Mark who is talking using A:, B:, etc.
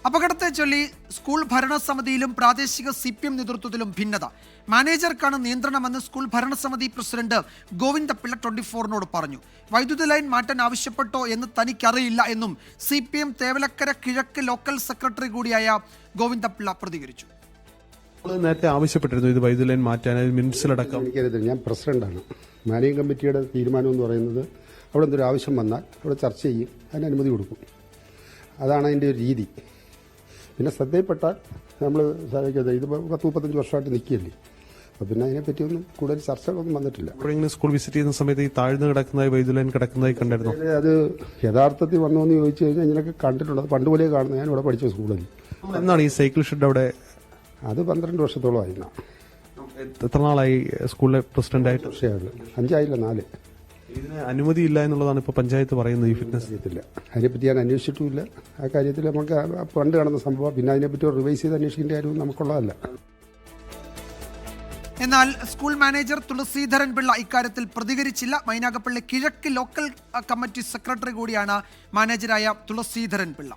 A: അപകടത്തെ ചൊല്ലി സ്കൂൾ ഭരണസമിതിയിലും പ്രാദേശിക CPM നേതൃത്വത്തിലും ഭിന്നത. മാനേജർക്കാണ് നിയന്ത്രണമെന്ന് സ്കൂൾ ഭരണസമിതി പ്രസിഡന്റ് ഗോവിന്ദപിള്ള 24നോട് പറഞ്ഞു. വൈദ്യുതി ലൈൻ മാറ്റാൻ ആവശ്യപ്പെട്ടോ എന്ന് തനിക്കറിയില്ല എന്നും CPM തേവലക്കര കിഴക്ക് ലോക്കൽ സെക്രട്ടറി കൂടിയായ ഗോവിന്ദപിള്ള പ്രതികരിച്ചു.
B: നേരത്തെ ആവശ്യപ്പെട്ടിരുന്നു ഇത് വൈദ്യുതി ലൈൻ മാറ്റാൻ മിനിറ്റ്സിലടക്കം.
C: എനിക്കറിയത്തില്ല, ഞാൻ പ്രസിഡന്റാണ്. മാനേജിംഗ് കമ്മിറ്റിയുടെ തീരുമാനം എന്ന് പറയുന്നത് അവിടെ എന്തൊരു ആവശ്യം വന്നാൽ അവിടെ ചർച്ച ചെയ്യും, അതിന് അനുമതി കൊടുക്കും. അതാണ് അതിൻ്റെ ഒരു രീതി. പിന്നെ ശ്രദ്ധയിൽപ്പെട്ടാൽ നമ്മൾ സഹായിക്കാതെ ഇതിപ്പോൾ 10-35 വർഷമായിട്ട് നിൽക്കുകയല്ലേ, അപ്പോൾ പിന്നെ അതിനെപ്പറ്റിയൊന്നും കൂടുതൽ ചർച്ചകളൊന്നും വന്നിട്ടില്ല.
B: സ്കൂൾ വിസിറ്റ് ചെയ്യുന്ന സമയത്ത് ഈ താഴ്ന്നു കിടക്കുന്നതായി വൈദ്യുതി ലൈൻ കിടക്കുന്നതായി കണ്ടായിരുന്നു.
C: അത് യഥാർത്ഥത്തിൽ വന്നോ എന്ന് ചോദിച്ചു കഴിഞ്ഞാൽ ഇതിനൊക്കെ കണ്ടിട്ടുണ്ട്. അത് പണ്ട് പോലെ കാണുന്നത്. ഞാൻ ഇവിടെ പഠിച്ച സ്കൂളിൽ.
B: എന്നാണ് ഈ സൈക്കിൾ ഷെഡ് അവിടെ?
C: അത് 12 വർഷത്തോളം ആയിരുന്നു.
B: എത്ര നാളായി സ്കൂളിലെ പ്രസിഡന്റായിട്ട്?
C: 5 ആയില്ല, 4.
B: ഇതിന് അനുമതിയില്ല എന്നുള്ളതാണ് ഇപ്പോൾ പഞ്ചായത്ത് പറയുന്നത്. ഈ ഫിറ്റ്നസ്
C: ചെയ്യത്തില്ല, അതിനെപ്പറ്റി ഞാൻ അന്വേഷിച്ചിട്ടുമില്ല. ആ കാര്യത്തിൽ നമുക്ക് പണ്ട് കാണുന്ന സംഭവം, പിന്നെ അതിനെപ്പറ്റി റിവൈസ് ചെയ്ത് അന്വേഷിക്കേണ്ട കാര്യവും നമുക്കുള്ളതല്ല.
A: എന്നാൽ സ്കൂൾ മാനേജർ തുളസീധരൻ പിള്ള ഇക്കാര്യത്തിൽ പ്രതികരിച്ചില്ല. മൈനാഗപ്പള്ളി കിഴക്ക് ലോക്കൽ കമ്മിറ്റി സെക്രട്ടറി കൂടിയാണ് മാനേജരായ തുളസീധരൻ പിള്ള.